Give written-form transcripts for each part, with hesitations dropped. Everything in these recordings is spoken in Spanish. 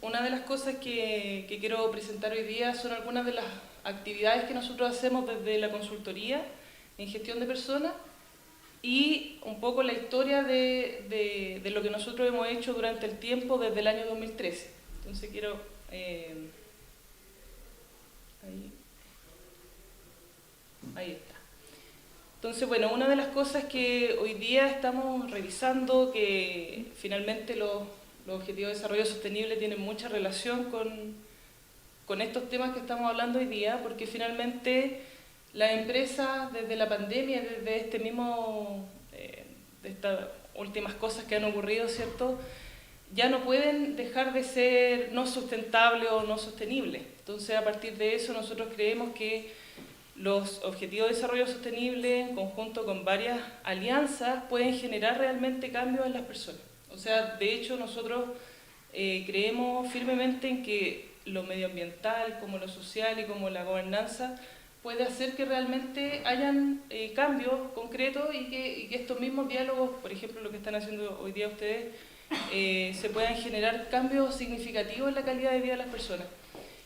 una de las cosas que quiero presentar hoy día son algunas de las actividades que nosotros hacemos desde la consultoría en gestión de personas y un poco la historia de lo que nosotros hemos hecho durante el tiempo desde el año 2013. Entonces quiero... ahí está. Entonces, bueno, una de las cosas que hoy día estamos revisando, que finalmente los Objetivos de Desarrollo Sostenible tienen mucha relación con estos temas que estamos hablando hoy día, porque finalmente las empresas desde la pandemia, desde este mismo, de estas últimas cosas que han ocurrido, ¿cierto?, ya no pueden dejar de ser no sustentables o no sostenibles. Entonces, a partir de eso, nosotros creemos que los Objetivos de Desarrollo Sostenible, en conjunto con varias alianzas, pueden generar realmente cambios en las personas. O sea, de hecho, nosotros creemos firmemente en que lo medioambiental, como lo social y como la gobernanza, puede hacer que realmente hayan cambios concretos y que estos mismos diálogos, por ejemplo, lo que están haciendo hoy día ustedes, se puedan generar cambios significativos en la calidad de vida de las personas.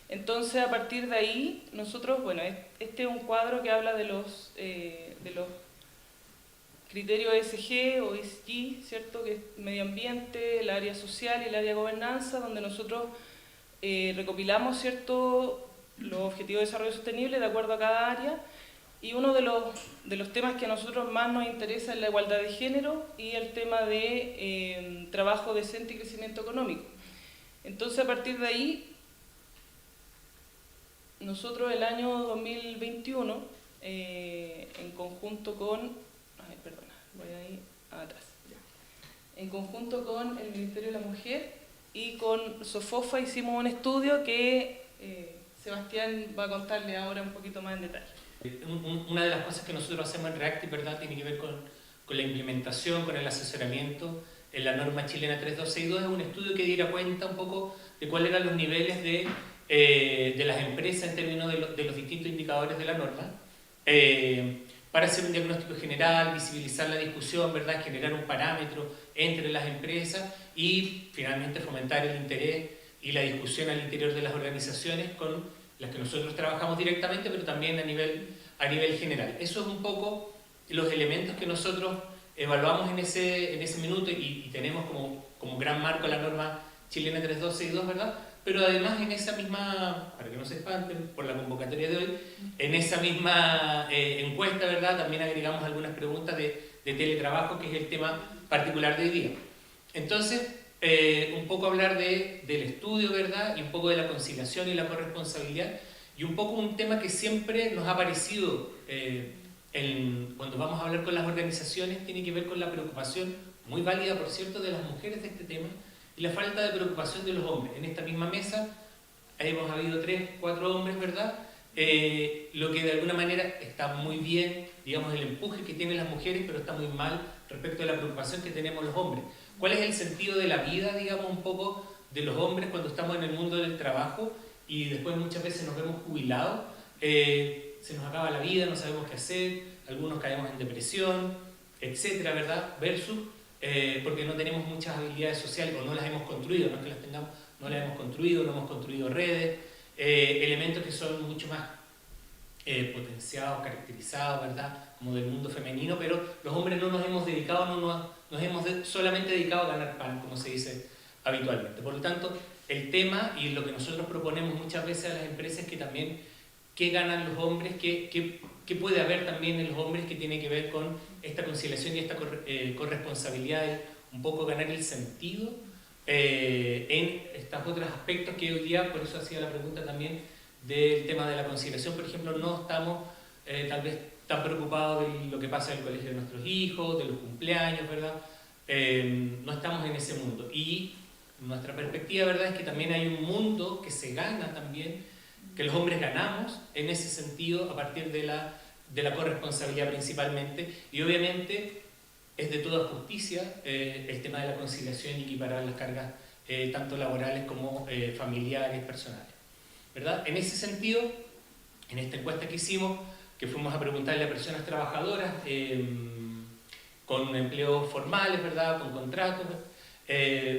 Entonces, a partir de ahí, nosotros, bueno, este es un cuadro que habla de los criterios ESG o ESG, ¿cierto?, que es medio ambiente, el área social y el área de gobernanza, donde nosotros recopilamos, ¿cierto?, los objetivos de desarrollo sostenible de acuerdo a cada área, y uno de los temas que a nosotros más nos interesa es la igualdad de género y el tema de trabajo decente y crecimiento económico. Entonces, a partir de ahí, nosotros el año 2021, en conjunto con... voy ahí atrás. En conjunto con el Ministerio de la Mujer y con SOFOFA hicimos un estudio que Sebastián va a contarle ahora un poquito más en detalle. Una de las cosas que nosotros hacemos en Reactive, ¿verdad?, tiene que ver con la implementación, con el asesoramiento en la norma chilena 3262. Es un estudio que diera cuenta un poco de cuáles eran los niveles de las empresas en términos de los distintos indicadores de la norma, para hacer un diagnóstico general, visibilizar la discusión, ¿verdad?, generar un parámetro entre las empresas y finalmente fomentar el interés y la discusión al interior de las organizaciones con las que nosotros trabajamos directamente, pero también a nivel general. Eso es un poco los elementos que nosotros evaluamos en ese minuto y tenemos como gran marco la norma chilena 3262, ¿verdad? Pero además en esa misma, para que no se espanten por la convocatoria de hoy, en esa misma encuesta, ¿verdad?, también agregamos algunas preguntas de teletrabajo, que es el tema particular de hoy día. Entonces, un poco hablar del estudio, ¿verdad?, y un poco de la conciliación y la corresponsabilidad, y un poco un tema que siempre nos ha parecido, cuando vamos a hablar con las organizaciones, tiene que ver con la preocupación, muy válida por cierto, de las mujeres de este tema, y la falta de preocupación de los hombres. En esta misma mesa hemos habido 3, 4 hombres, ¿verdad? Lo que de alguna manera está muy bien, digamos, el empuje que tienen las mujeres, pero está muy mal respecto a la preocupación que tenemos los hombres. ¿Cuál es el sentido de la vida, digamos, un poco de los hombres cuando estamos en el mundo del trabajo y después muchas veces nos vemos jubilados? Se nos acaba la vida, no sabemos qué hacer, algunos caemos en depresión, etcétera, ¿verdad? Versus porque no tenemos muchas habilidades sociales o no las hemos construido, no es que las tengamos, no las hemos construido, no hemos construido redes, elementos que son mucho más potenciados, caracterizados, ¿verdad?, como del mundo femenino, pero los hombres no nos hemos dedicado, nos hemos solamente dedicado a ganar pan, como se dice habitualmente. Por lo tanto, el tema y lo que nosotros proponemos muchas veces a las empresas es que también, ¿qué ganan los hombres? ¿Qué puede haber también en los hombres que tiene que ver con esta conciliación y esta corresponsabilidad, un poco ganar el sentido en estos otros aspectos que hoy día, por eso hacía la pregunta también del tema de la conciliación, por ejemplo, no estamos tal vez tan preocupados de lo que pasa en el colegio de nuestros hijos, de los cumpleaños, ¿verdad? No estamos en ese mundo. Y nuestra perspectiva, ¿verdad?, es que también hay un mundo que se gana también, que los hombres ganamos en ese sentido a partir de la corresponsabilidad principalmente, y obviamente es de toda justicia el tema de la conciliación y equiparar las cargas tanto laborales como familiares, personales, ¿verdad? En ese sentido, en esta encuesta que hicimos, que fuimos a preguntarle a personas trabajadoras con empleos formales, ¿verdad?, con contratos,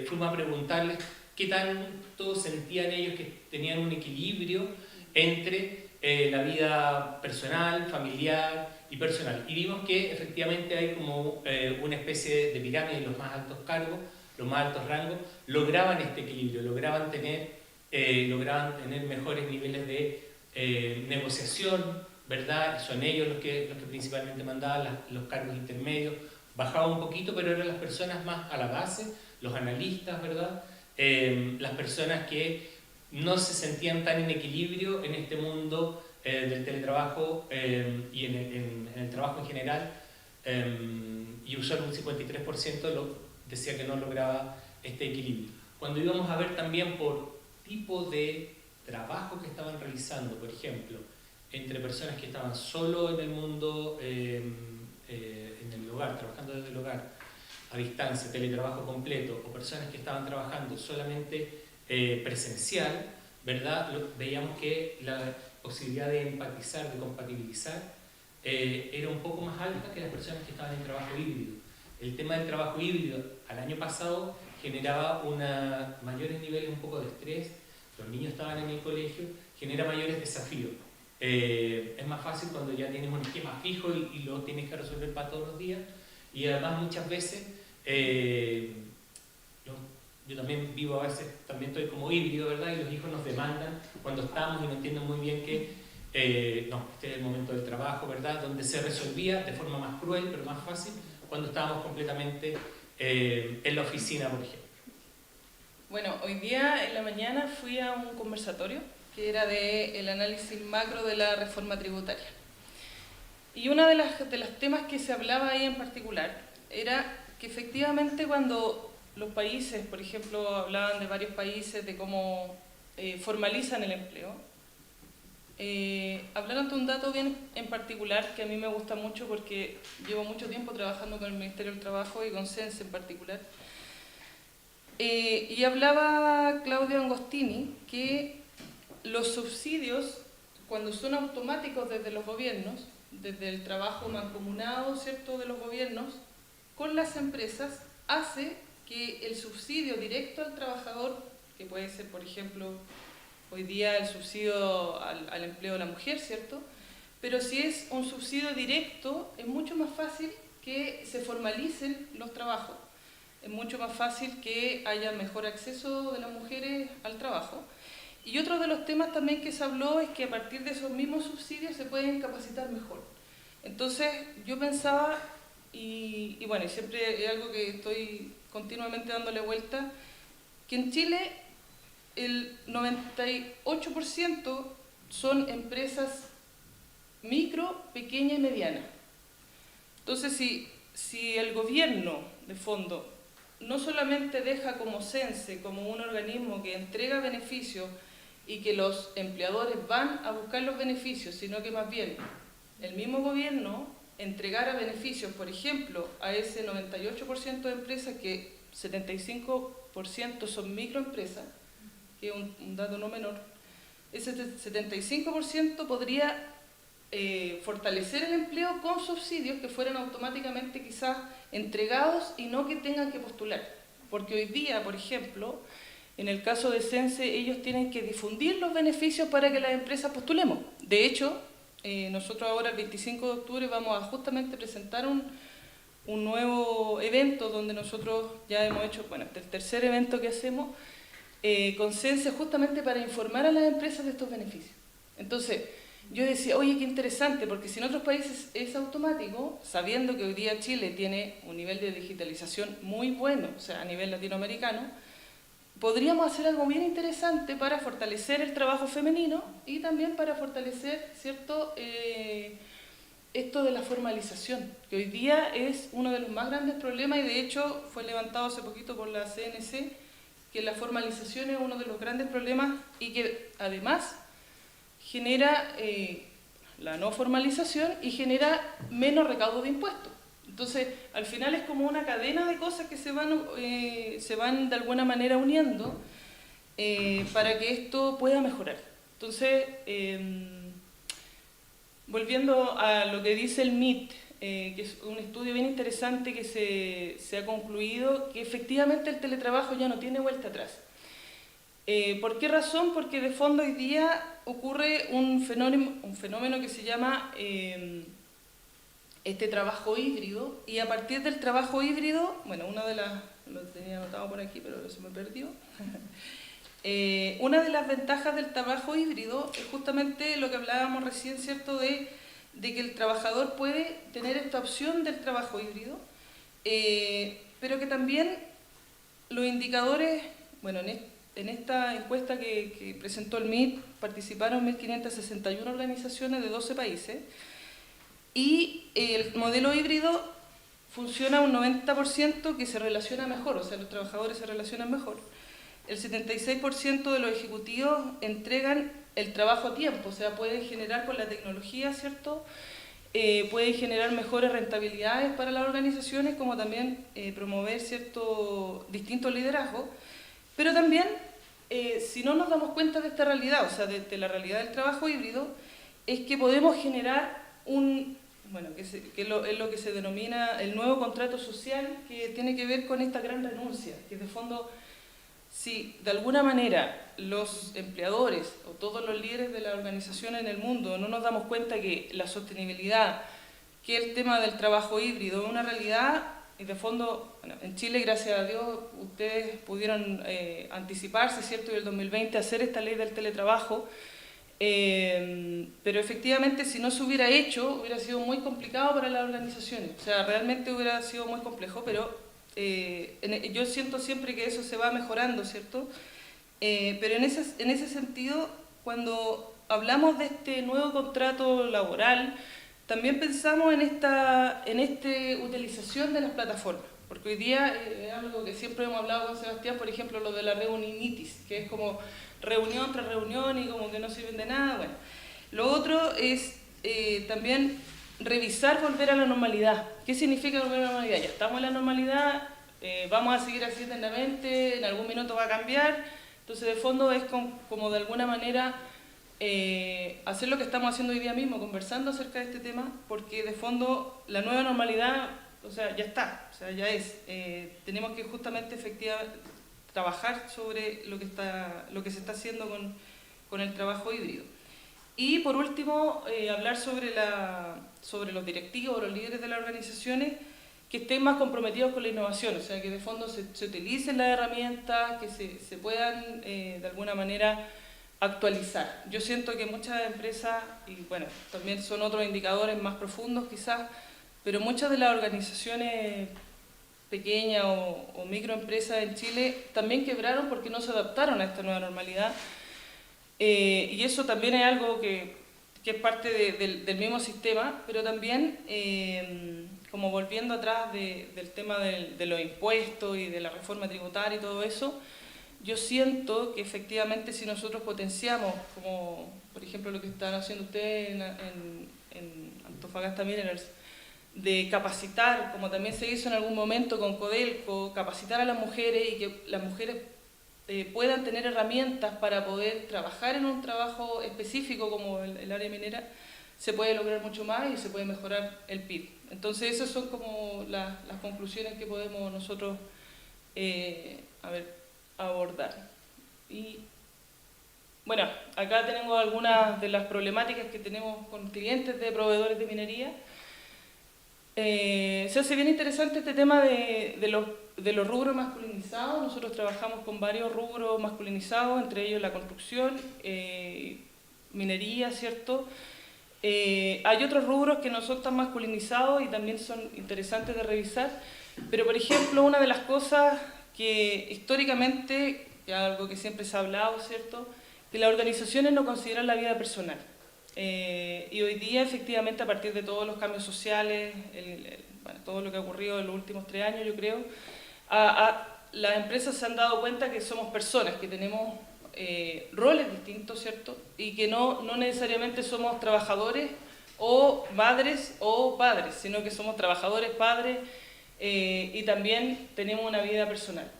fuimos a preguntarles qué tanto sentían ellos que tenían un equilibrio entre la vida personal, familiar y personal. Y vimos que efectivamente hay como una especie de pirámide. Los más altos cargos, los más altos rangos, lograban este equilibrio, lograban tener mejores niveles de negociación, ¿verdad? Son ellos los que principalmente mandaban. Los cargos intermedios bajaban un poquito, pero eran las personas más a la base, los analistas, ¿verdad? Las personas que no se sentían tan en equilibrio en este mundo del teletrabajo y en el trabajo en general, y solo un 53% decía que no lograba este equilibrio. Cuando íbamos a ver también por tipo de trabajo que estaban realizando, por ejemplo, entre personas que estaban solo en el mundo, en el hogar, trabajando desde el hogar, a distancia, teletrabajo completo, o personas que estaban trabajando solamente presencial, ¿verdad? Veíamos que la posibilidad de empatizar, de compatibilizar, era un poco más alta que las personas que estaban en trabajo híbrido. El tema del trabajo híbrido al año pasado generaba mayores niveles un poco de estrés, los niños estaban en el colegio, genera mayores desafíos. Es más fácil cuando ya tienes un esquema fijo y lo tienes que resolver para todos los días, y además muchas veces yo también vivo a veces, también estoy como híbrido, ¿verdad? Y los hijos nos demandan cuando estamos y no entienden muy bien que este es el momento del trabajo, ¿verdad? Donde se resolvía de forma más cruel, pero más fácil, cuando estábamos completamente en la oficina, por ejemplo. Bueno, hoy día en la mañana fui a un conversatorio que era del análisis macro de la reforma tributaria. Y uno de los temas que se hablaba ahí en particular era que efectivamente cuando los países, por ejemplo, hablaban de varios países, de cómo formalizan el empleo, hablaron de un dato bien en particular que a mí me gusta mucho porque llevo mucho tiempo trabajando con el Ministerio del Trabajo y con CENSE en particular. Y hablaba Claudio Angostini que los subsidios, cuando son automáticos desde los gobiernos, desde el trabajo mancomunado, ¿cierto?, de los gobiernos con las empresas, hace que el subsidio directo al trabajador, que puede ser, por ejemplo, hoy día el subsidio al empleo de la mujer, ¿cierto?, pero si es un subsidio directo, es mucho más fácil que se formalicen los trabajos, es mucho más fácil que haya mejor acceso de las mujeres al trabajo. Y otro de los temas también que se habló es que a partir de esos mismos subsidios se pueden capacitar mejor. Entonces yo pensaba, y bueno, y siempre es algo que estoy continuamente dándole vuelta, que en Chile el 98% son empresas micro, pequeña y mediana. Entonces si el gobierno, de fondo, no solamente deja como CENSE, como un organismo que entrega beneficios y que los empleadores van a buscar los beneficios, sino que más bien el mismo gobierno entregara beneficios, por ejemplo, a ese 98% de empresas, que 75% son microempresas, que es un dato no menor, ese 75% podría fortalecer el empleo con subsidios que fueran automáticamente quizás entregados y no que tengan que postular. Porque hoy día, por ejemplo, en el caso de CENSE, ellos tienen que difundir los beneficios para que las empresas postulemos. De hecho, nosotros ahora el 25 de octubre vamos a justamente presentar un nuevo evento donde nosotros ya hemos hecho, bueno, este es el tercer evento que hacemos con CENSE justamente para informar a las empresas de estos beneficios. Entonces, yo decía, oye, qué interesante, porque si en otros países es automático, sabiendo que hoy día Chile tiene un nivel de digitalización muy bueno, o sea, a nivel latinoamericano, podríamos hacer algo bien interesante para fortalecer el trabajo femenino y también para fortalecer, ¿cierto?, esto de la formalización, que hoy día es uno de los más grandes problemas y de hecho fue levantado hace poquito por la CNC, que la formalización es uno de los grandes problemas y que además genera la no formalización y genera menos recaudo de impuestos. Entonces, al final es como una cadena de cosas que se van de alguna manera uniendo para que esto pueda mejorar. Entonces, volviendo a lo que dice el MIT, que es un estudio bien interesante que se ha concluido, que efectivamente el teletrabajo ya no tiene vuelta atrás. ¿Por qué razón? Porque de fondo hoy día ocurre un fenómeno que se llama este trabajo híbrido, y a partir del trabajo híbrido, bueno, una de las, lo tenía anotado por aquí, pero se me perdió. Una de las ventajas del trabajo híbrido es justamente lo que hablábamos recién, ¿cierto?, de que el trabajador puede tener esta opción del trabajo híbrido, pero que también los indicadores, bueno, en esta encuesta que presentó el MIT participaron 1.561 organizaciones de 12 países, y el modelo híbrido funciona un 90% que se relaciona mejor, o sea, los trabajadores se relacionan mejor. El 76% de los ejecutivos entregan el trabajo a tiempo, o sea, pueden generar con la tecnología, ¿cierto?, pueden generar mejores rentabilidades para las organizaciones, como también promover distintos liderazgos. Pero también, si no nos damos cuenta de esta realidad, o sea, de la realidad del trabajo híbrido, es que podemos generar es lo que se denomina el nuevo contrato social, que tiene que ver con esta gran renuncia, que de fondo, si de alguna manera los empleadores o todos los líderes de la organización en el mundo no nos damos cuenta que la sostenibilidad, que el tema del trabajo híbrido es una realidad, y de fondo, bueno, en Chile, gracias a Dios, ustedes pudieron anticiparse, ¿cierto?, y el 2020 hacer esta ley del teletrabajo, pero efectivamente si no se hubiera hecho, hubiera sido muy complicado para las organizaciones, o sea, realmente hubiera sido muy complejo, pero yo siento siempre que eso se va mejorando, ¿cierto? Pero en ese sentido, cuando hablamos de este nuevo contrato laboral, también pensamos en esta utilización de las plataformas, porque hoy día es algo que siempre hemos hablado con Sebastián, por ejemplo, lo de la reuninitis, que es como reunión tras reunión y como que no sirven de nada. Bueno, lo otro es también revisar, volver a la normalidad. ¿Qué significa volver a la normalidad? Ya estamos en la normalidad, vamos a seguir así eternamente, en algún minuto va a cambiar. Entonces, de fondo es como de alguna manera hacer lo que estamos haciendo hoy día mismo, conversando acerca de este tema, porque de fondo la nueva normalidad, o sea, ya está, o sea, ya es. Tenemos que justamente efectivamente trabajar sobre lo que se está haciendo con el trabajo híbrido. Y por último, hablar sobre los directivos, los líderes de las organizaciones, que estén más comprometidos con la innovación, o sea, que de fondo se utilicen las herramientas, que se puedan de alguna manera actualizar. Yo siento que muchas empresas, y bueno, también son otros indicadores más profundos quizás, pero muchas de las organizaciones pequeñas o microempresas en Chile también quebraron porque no se adaptaron a esta nueva normalidad. Y eso también es algo que es parte del mismo sistema, pero también, como volviendo atrás del tema de los impuestos y de la reforma tributaria y todo eso, yo siento que efectivamente si nosotros potenciamos, como por ejemplo lo que están haciendo ustedes en Antofagasta Minerals, de capacitar, como también se hizo en algún momento con Codelco, capacitar a las mujeres y que las mujeres puedan tener herramientas para poder trabajar en un trabajo específico como el área minera, se puede lograr mucho más y se puede mejorar el PIB. Entonces esas son como las conclusiones que podemos nosotros abordar. Y bueno, acá tenemos algunas de las problemáticas que tenemos con clientes de proveedores de minería. Se hace bien interesante este tema de los rubros masculinizados. Nosotros trabajamos con varios rubros masculinizados, entre ellos la construcción, minería, ¿cierto? Hay otros rubros que no son tan masculinizados y también son interesantes de revisar, pero por ejemplo, una de las cosas que históricamente, que es algo que siempre se ha hablado, ¿cierto?, que las organizaciones no consideran la vida personal. Y hoy día, efectivamente, a partir de todos los cambios sociales, todo lo que ha ocurrido en los últimos 3 años, yo creo, las empresas se han dado cuenta que somos personas, que tenemos roles distintos, ¿cierto? Y que no necesariamente somos trabajadores o madres o padres, sino que somos trabajadores, padres, y también tenemos una vida personal.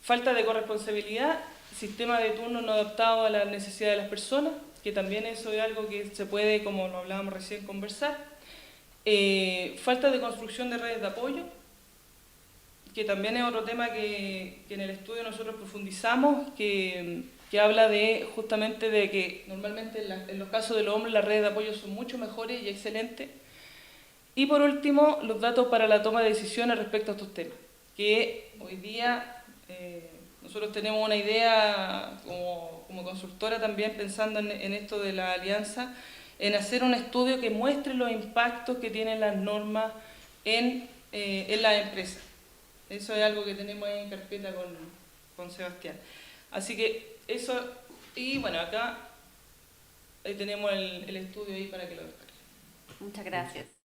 Falta de corresponsabilidad, sistema de turno no adaptado a las necesidades de las personas, que también eso es algo que se puede, como lo hablábamos recién, conversar. Falta de construcción de redes de apoyo, que también es otro tema que en el estudio nosotros profundizamos, que habla de justamente de que normalmente en los casos de los hombres las redes de apoyo son mucho mejores y excelentes. Y por último, los datos para la toma de decisiones respecto a estos temas, que hoy día nosotros tenemos una idea como consultora también pensando en esto de la alianza, en hacer un estudio que muestre los impactos que tienen las normas en las empresas. Eso es algo que tenemos ahí en carpeta con Sebastián. Así que eso, y bueno, acá ahí tenemos el estudio ahí para que lo descarguen. Muchas gracias.